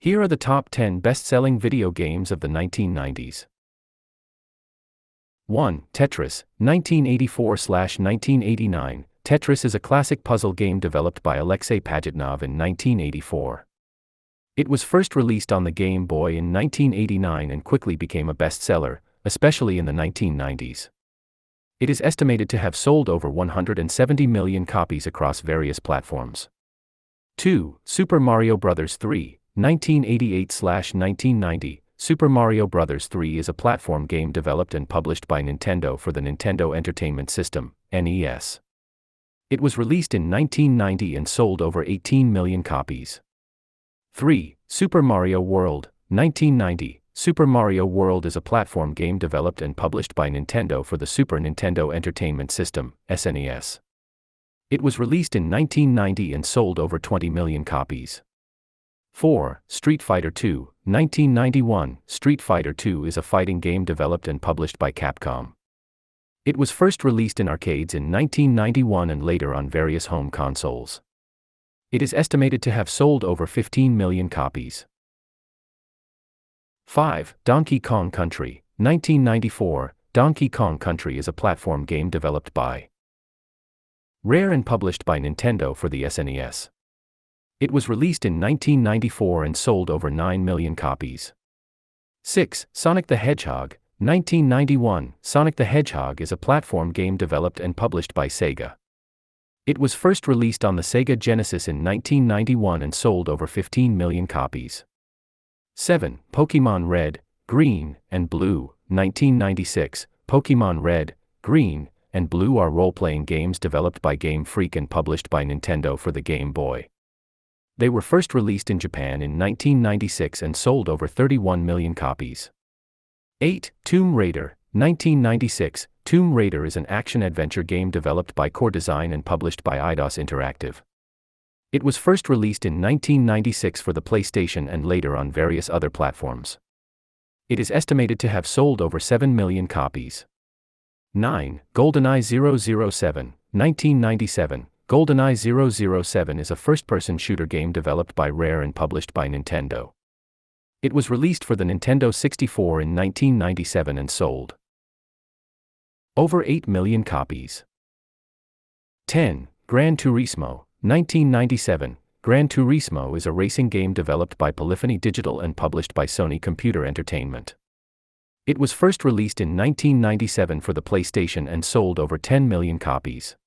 Here are the top 10 best-selling video games of the 1990s. 1. Tetris, 1984-1989. Tetris is a classic puzzle game developed by Alexei Pajitnov in 1984. It was first released on the Game Boy in 1989 and quickly became a bestseller, especially in the 1990s. It is estimated to have sold over 170 million copies across various platforms. 2. Super Mario Bros. 3, 1988-1990. Super Mario Bros. 3 is a platform game developed and published by Nintendo for the Nintendo Entertainment System, NES. It was released in 1990 and sold over 18 million copies. 3. Super Mario World, 1990. Super Mario World is a platform game developed and published by Nintendo for the Super Nintendo Entertainment System, SNES. It was released in 1990 and sold over 20 million copies. 4. Street Fighter II, 1991. Street Fighter II is a fighting game developed and published by Capcom. It was first released in arcades in 1991 and later on various home consoles. It is estimated to have sold over 15 million copies. 5. Donkey Kong Country, 1994. Donkey Kong Country is a platform game developed by Rare and published by Nintendo for the SNES. It was released in 1994 and sold over 9 million copies. 6. Sonic the Hedgehog, 1991. Sonic the Hedgehog is a platform game developed and published by Sega. It was first released on the Sega Genesis in 1991 and sold over 15 million copies. 7. Pokémon Red, Green, and Blue, 1996. Pokémon Red, Green, and Blue are role-playing games developed by Game Freak and published by Nintendo for the Game Boy. They were first released in Japan in 1996 and sold over 31 million copies. 8. Tomb Raider, 1996. Tomb Raider is an action-adventure game developed by Core Design and published by Eidos Interactive. It was first released in 1996 for the PlayStation and later on various other platforms. It is estimated to have sold over 7 million copies. 9. GoldenEye 007, 1997. GoldenEye 007 is a first-person shooter game developed by Rare and published by Nintendo. It was released for the Nintendo 64 in 1997 and sold over 8 million copies. 10. Gran Turismo, 1997. Gran Turismo is a racing game developed by Polyphony Digital and published by Sony Computer Entertainment. It was first released in 1997 for the PlayStation and sold over 10 million copies.